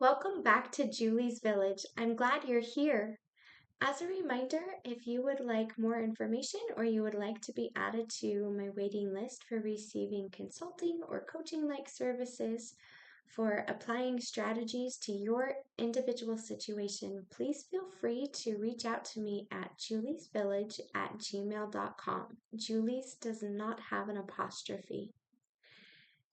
Welcome back to Julie's Village. I'm glad you're here. As a reminder, if you would like more information or you would like to be added to my waiting list for receiving consulting or coaching like services for applying strategies to your individual situation, please feel free to reach out to me at juliesvillage@gmail.com. Julie's does not have an apostrophe.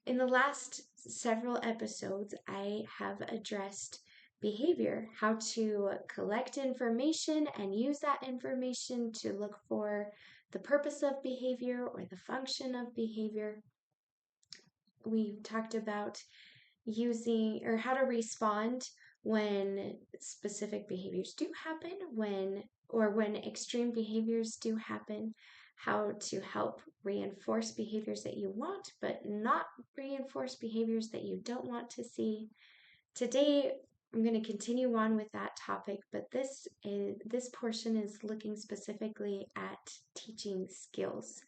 In the last several episodes, I have addressed behavior, how to collect information and use that information to look for the purpose of behavior or the function of behavior. We talked about using or how to respond when specific behaviors do happen, when extreme behaviors do happen, how to help reinforce behaviors that you want but not reinforce behaviors that you don't want to see. Today I'm going to continue on with that topic, but this portion is looking specifically at teaching skills.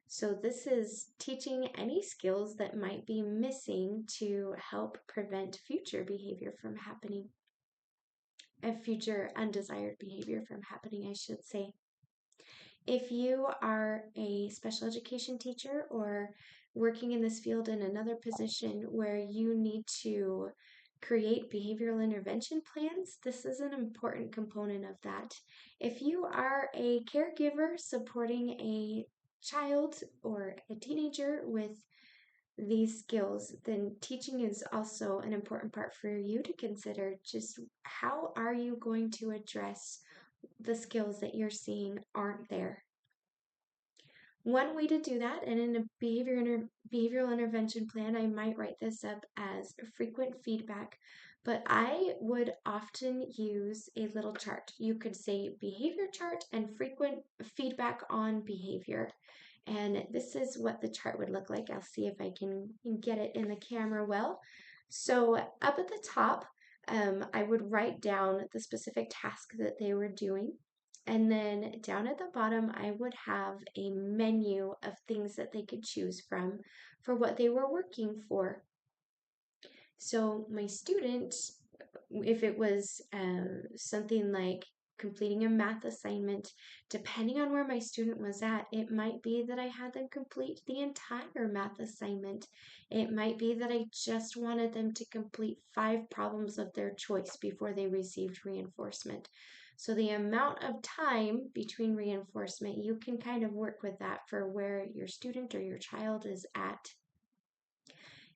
So this is teaching any skills that might be missing to help prevent future behavior from happening, future undesired behavior from happening, I should say. If you are a special education teacher or working in this field in another position where you need to create behavioral intervention plans, this is an important component of that. If you are a caregiver supporting a child or a teenager with these skills, then teaching is also an important part for you to consider. Just how are you going to address the skills that you're seeing aren't there? One way to do that, and in a behavioral intervention plan, I might write this up as frequent feedback, but I would often use a little chart. You could say behavior chart and frequent feedback on behavior. And this is what the chart would look like. I'll see if I can get it in the camera well. So up at the top, I would write down the specific task that they were doing. And then down at the bottom, I would have a menu of things that they could choose from for what they were working for. So my student, if it was something like completing a math assignment, depending on where my student was at, it might be that I had them complete the entire math assignment. It might be that I just wanted them to complete 5 problems of their choice before they received reinforcement. So the amount of time between reinforcement, you can kind of work with that for where your student or your child is at.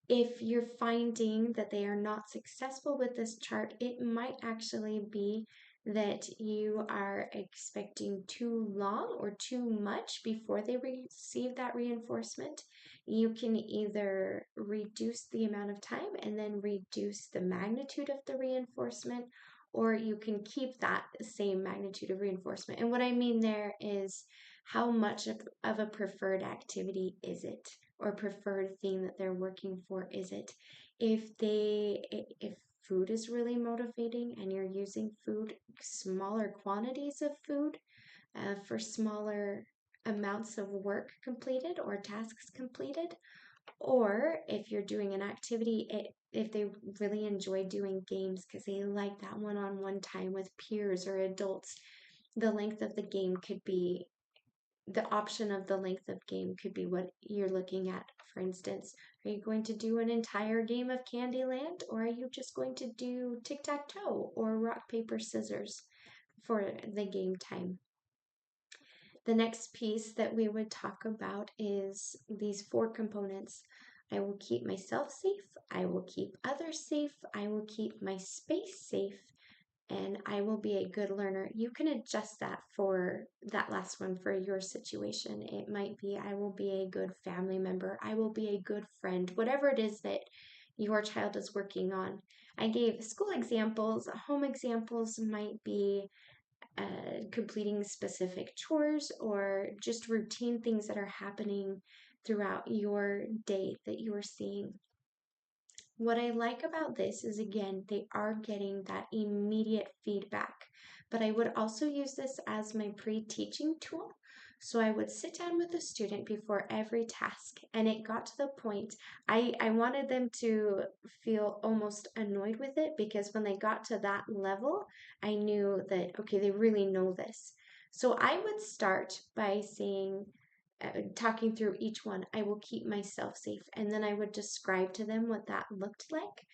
If you're finding that they are not successful with this chart, it might actually be that you are expecting too long or too much before they receive that reinforcement. You can either reduce the amount of time and then reduce the magnitude of the reinforcement, or you can keep that same magnitude of reinforcement. And what I mean there is how much of a preferred activity is it, or preferred thing that they're working for is it. If food is really motivating and you're using smaller quantities of food for smaller amounts of work completed or tasks completed, or if you're doing an activity, if they really enjoy doing games because they like that one-on-one time with peers or adults, the length of the game could be the option of the length of game could be what you're looking at. For instance, are you going to do an entire game of Candyland, or are you just going to do tic-tac-toe or rock, paper, scissors for the game time? The next piece that we would talk about is these 4 components. I will keep myself safe, I will keep others safe, I will keep my space safe, and I will be a good learner. You can adjust that for that last one for your situation. It might be I will be a good family member, I will be a good friend, whatever it is that your child is working on. I gave school examples. Home examples might be completing specific chores or just routine things that are happening throughout your day that you are seeing. What I like about this is, again, they are getting that immediate feedback, but I would also use this as my pre-teaching tool. So I would sit down with the student before every task, and it got to the point I wanted them to feel almost annoyed with it, because when they got to that level, I knew that, okay, they really know this. So I would start by saying, talking through each one, I will keep myself safe. And then I would describe to them what that looked like.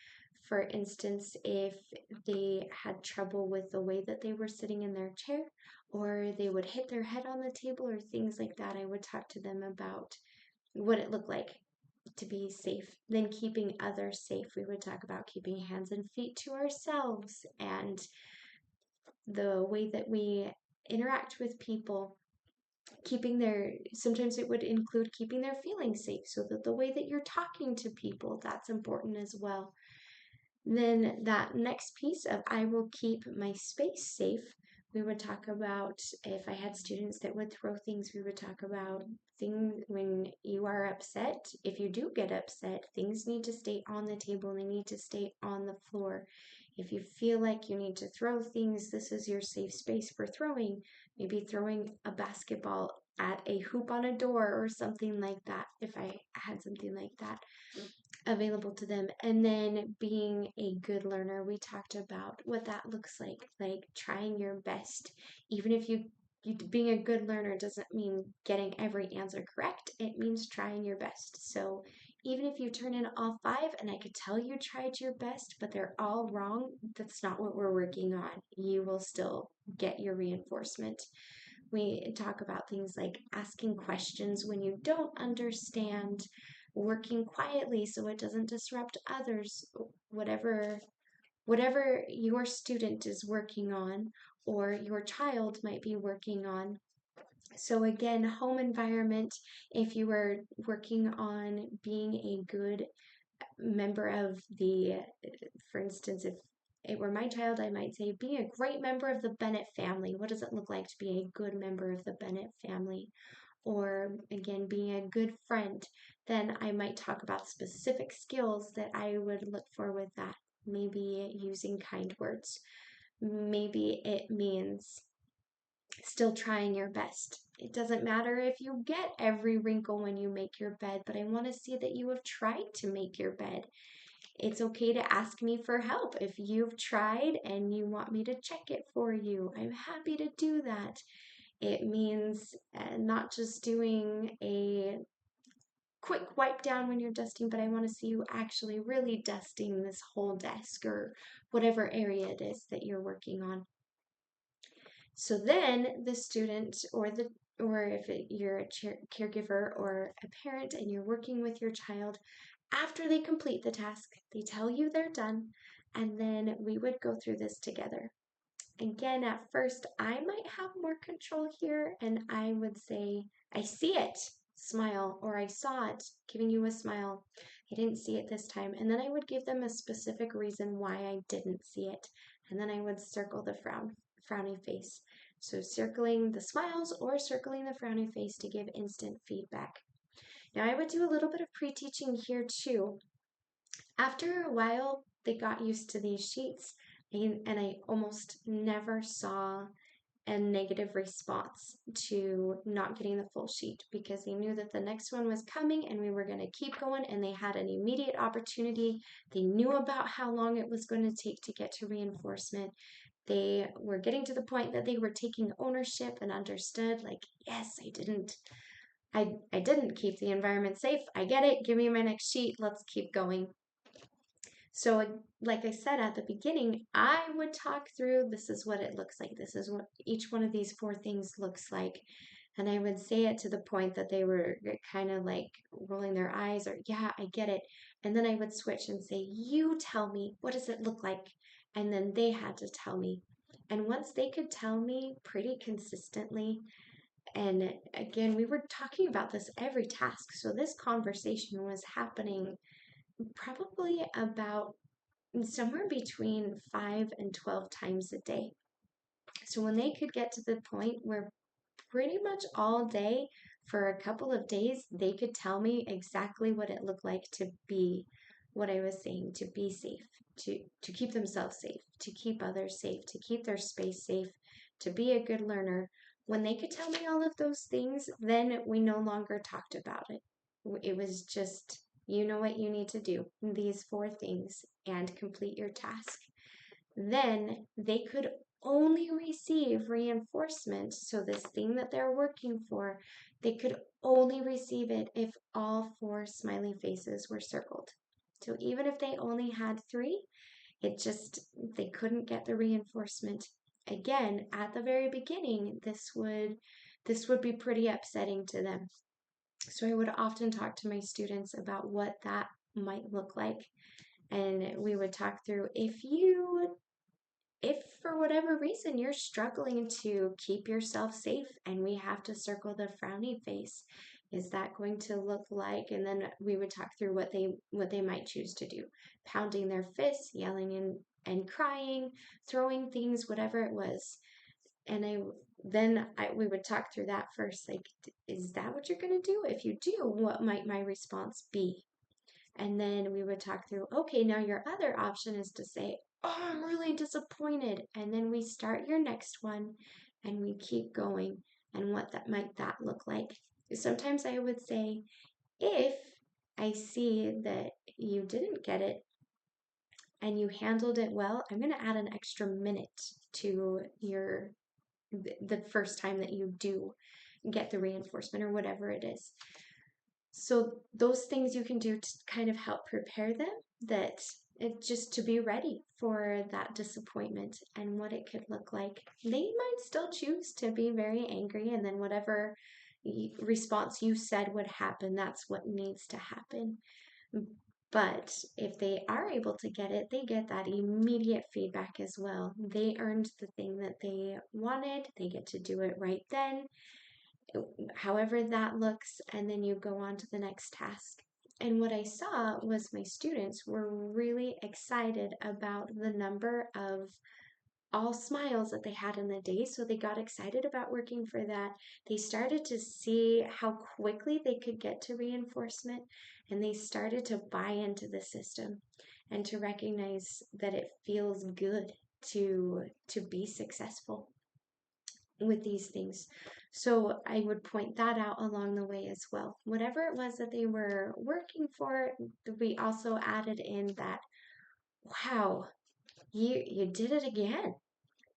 For instance, if they had trouble with the way that they were sitting in their chair, or they would hit their head on the table, or things like that, I would talk to them about what it looked like to be safe. Then keeping others safe, we would talk about keeping hands and feet to ourselves, and the way that we interact with people, keeping their, sometimes it would include keeping their feelings safe, so that the way that you're talking to people, that's important as well. Then that next piece of I will keep my space safe, we would talk about, if I had students that would throw things, we would talk about things when you are upset. If you do get upset, things need to stay on the table, they need to stay on the floor. If you feel like you need to throw things, this is your safe space for throwing. Maybe throwing a basketball at a hoop on a door or something like that, if I had something like that available to them. And then being a good learner, we talked about what that looks like trying your best. Even if you being a good learner doesn't mean getting every answer correct, it means trying your best. So even if you turn in all 5 and I could tell you tried your best, but they're all wrong, that's not what we're working on. You will still get your reinforcement. We talk about things like asking questions when you don't understand, working quietly so it doesn't disrupt others, whatever your student is working on or your child might be working on. So again, home environment, if you are working on being a good member of the, for instance, if it were my child, I might say, be a great member of the Bennett family. What does it look like to be a good member of the Bennett family? Or again, being a good friend. Then I might talk about specific skills that I would look for with that. Maybe using kind words. Maybe it means still trying your best. It doesn't matter if you get every wrinkle when you make your bed, but I want to see that you have tried to make your bed. It's okay to ask me for help. If you've tried and you want me to check it for you, I'm happy to do that. It means not just doing a quick wipe down when you're dusting, but I want to see you actually really dusting this whole desk or whatever area it is that you're working on. So then the student or if you're a caregiver or a parent and you're working with your child, after they complete the task, they tell you they're done, and then we would go through this together. Again, at first, I might have more control here, and I would say, I see it, smile, or I saw it, giving you a smile. I didn't see it this time. And then I would give them a specific reason why I didn't see it. And then I would circle the frowny face. So circling the smiles or circling the frowny face to give instant feedback. Now I would do a little bit of pre-teaching here too. After a while, they got used to these sheets, and I almost never saw a negative response to not getting the full sheet, because they knew that the next one was coming and we were going to keep going, and they had an immediate opportunity. They knew about how long it was going to take to get to reinforcement. They were getting to the point that they were taking ownership and understood, like, yes, I didn't keep the environment safe. I get it. Give me my next sheet. Let's keep going. So, like I said at the beginning, I would talk through, this is what it looks like. This is what each one of these 4 things looks like. And I would say it to the point that they were kind of like rolling their eyes or, yeah, I get it. And then I would switch and say, you tell me, what does it look like? And then they had to tell me. And once they could tell me pretty consistently, and again, we were talking about this every task. So this conversation was happening probably about somewhere between 5 and 12 times a day. So when they could get to the point where pretty much all day for a couple of days, they could tell me exactly what it looked like to be what I was saying, to be safe, to keep themselves safe, to keep others safe, to keep their space safe, to be a good learner. When they could tell me all of those things, then we no longer talked about it. It was just, you know what you need to do, these four things, and complete your task. Then they could only receive reinforcement. So, this thing that they're working for, they could only receive it if all four smiley faces were circled. So, even if they only had three, they couldn't get the reinforcement. Again, at the very beginning, this would be pretty upsetting to them. So I would often talk to my students about what that might look like, and we would talk through if for whatever reason you're struggling to keep yourself safe and we have to circle the frowny face, is that going to look like? And then we would talk through what they might choose to do: pounding their fists, yelling and crying, throwing things, whatever it was. And we would talk through that first, like, is that what you're going to do? If you do, what might my response be? And then we would talk through, okay, now your other option is to say, oh, I'm really disappointed. And then we start your next one and we keep going. And what that look like? Sometimes I would say, if I see that you didn't get it and you handled it well, I'm going to add an extra minute to the first time that you do get the reinforcement or whatever it is. So those things you can do to kind of help prepare them, that it just to be ready for that disappointment and what it could look like. They might still choose to be very angry, and then whatever response you said would happen, that's what needs to happen. But if they are able to get it, they get that immediate feedback as well. They earned the thing that they wanted, they get to do it right then, however that looks, and then you go on to the next task. And what I saw was my students were really excited about the number of all smiles that they had in the day. So they got excited about working for that. They started to see how quickly they could get to reinforcement, and they started to buy into the system and to recognize that it feels good to be successful with these things. So I would point that out along the way as well. Whatever it was that they were working for, we also added in that, wow, you did it again.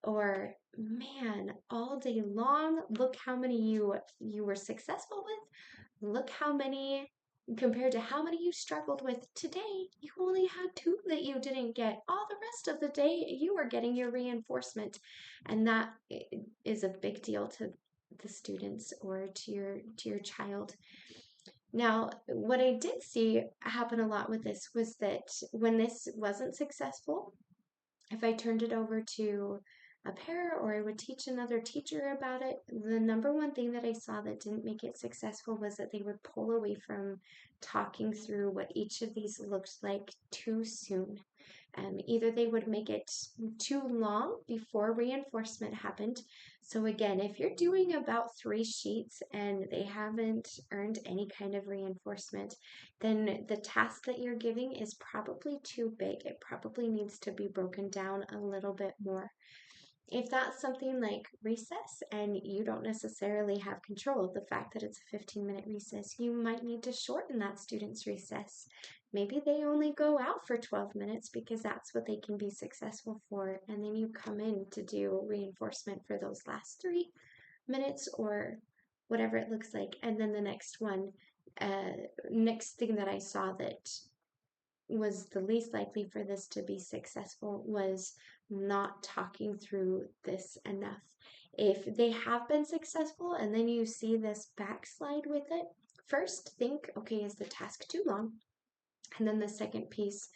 Or, man, all day long, look how many you were successful with. Look how many, compared to how many you struggled with today, you only had two that you didn't get. All the rest of the day, you were getting your reinforcement. And that is a big deal to the students or to your child. Now, what I did see happen a lot with this was that when this wasn't successful, if I turned it over to a pair or I would teach another teacher about it, the number one thing that I saw that didn't make it successful was that they would pull away from talking through what each of these looked like too soon. Either they would make it too long before reinforcement happened. So, again, if you're doing about 3 sheets and they haven't earned any kind of reinforcement, then the task that you're giving is probably too big. It probably needs to be broken down a little bit more. If that's something like recess and you don't necessarily have control of the fact that it's a 15-minute recess, you might need to shorten that student's recess. Maybe they only go out for 12 minutes because that's what they can be successful for, and then you come in to do reinforcement for those last 3 minutes or whatever it looks like. And then the next thing that I saw that was the least likely for this to be successful was not talking through this enough. If they have been successful and then you see this backslide with it, first think, okay, is the task too long? And then the second piece,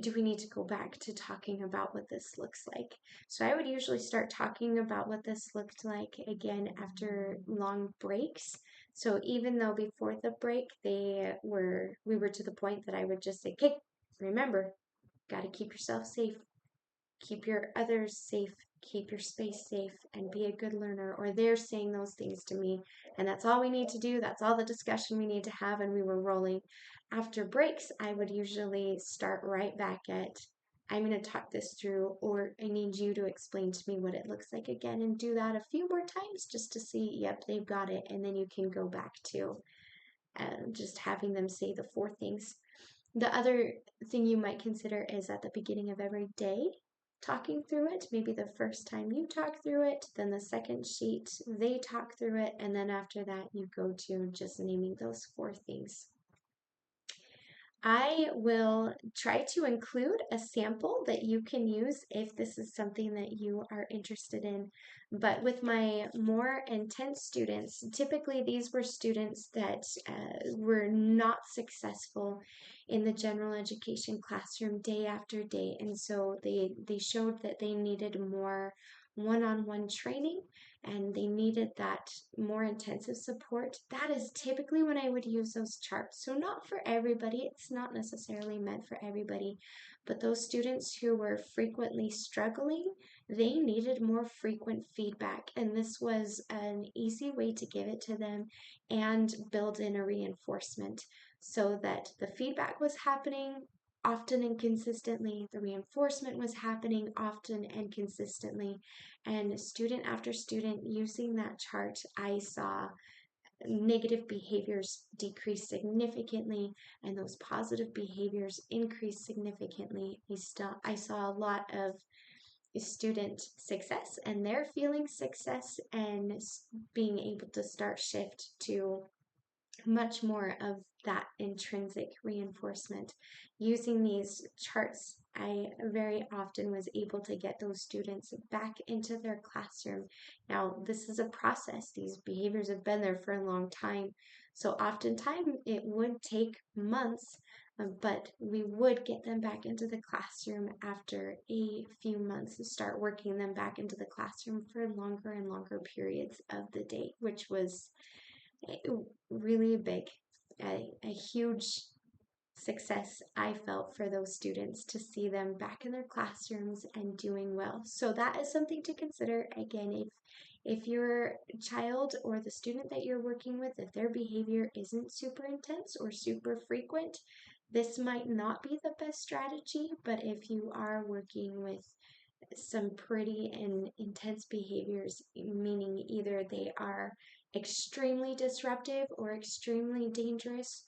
do we need to go back to talking about what this looks like? So I would usually start talking about what this looked like again after long breaks. So even though before the break we were to the point that I would just say, "Okay, remember, got to keep yourself safe, keep your others safe, keep your space safe, and be a good learner." Or they're saying those things to me, and that's all we need to do. That's all the discussion we need to have, and we were rolling. After breaks, I would usually start right back at, I'm going to talk this through, or I need you to explain to me what it looks like again, and do that a few more times just to see, yep, they've got it. And then you can go back to just having them say the 4 things. The other thing you might consider is at the beginning of every day, talking through it. Maybe the first time you talk through it, then the second sheet, they talk through it, and then after that, you go to just naming those 4 things. I will try to include a sample that you can use if this is something that you are interested in. But with my more intense students, typically these were students that were not successful in the general education classroom day after day. And so they showed that they needed more one-on-one training and they needed that more intensive support. That is typically when I would use those charts. So not for everybody, it's not necessarily meant for everybody, but those students who were frequently struggling, they needed more frequent feedback. And this was an easy way to give it to them and build in a reinforcement so that the feedback was happening often and consistently, the reinforcement was happening often and consistently, and student after student using that chart, I saw negative behaviors decrease significantly and those positive behaviors increase significantly. I saw a lot of student success and their feeling success and being able to start shift to much more of that intrinsic reinforcement. Using these charts, I very often was able to get those students back into their classroom. Now, this is a process. These behaviors have been there for a long time. So oftentimes it would take months, but we would get them back into the classroom after a few months and start working them back into the classroom for longer and longer periods of the day, which was really big, a huge success I felt for those students to see them back in their classrooms and doing well. So that is something to consider. Again, if your child or the student that you're working with, if their behavior isn't super intense or super frequent, this might not be the best strategy. But if you are working with some pretty and intense behaviors, meaning either they are extremely disruptive or extremely dangerous,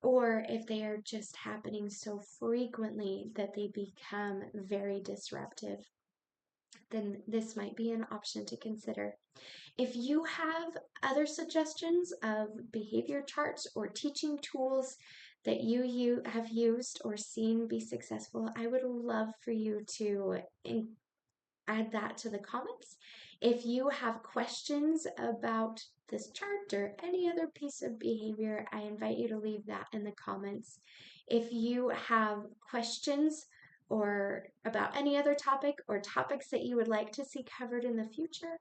or if they are just happening so frequently that they become very disruptive, then this might be an option to consider. If you have other suggestions of behavior charts or teaching tools that you have used or seen be successful, I would love for you to add that to the comments. If you have questions about this chart or any other piece of behavior, I invite you to leave that in the comments. If you have questions or about any other topic or topics that you would like to see covered in the future,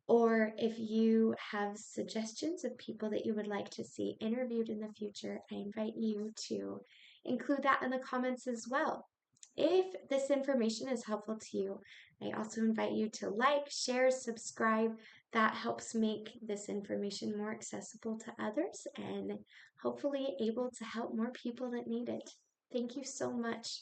or if you have suggestions of people that you would like to see interviewed in the future, I invite you to include that in the comments as well. If this information is helpful to you, I also invite you to like, share, subscribe. That helps make this information more accessible to others and hopefully able to help more people that need it. Thank you so much.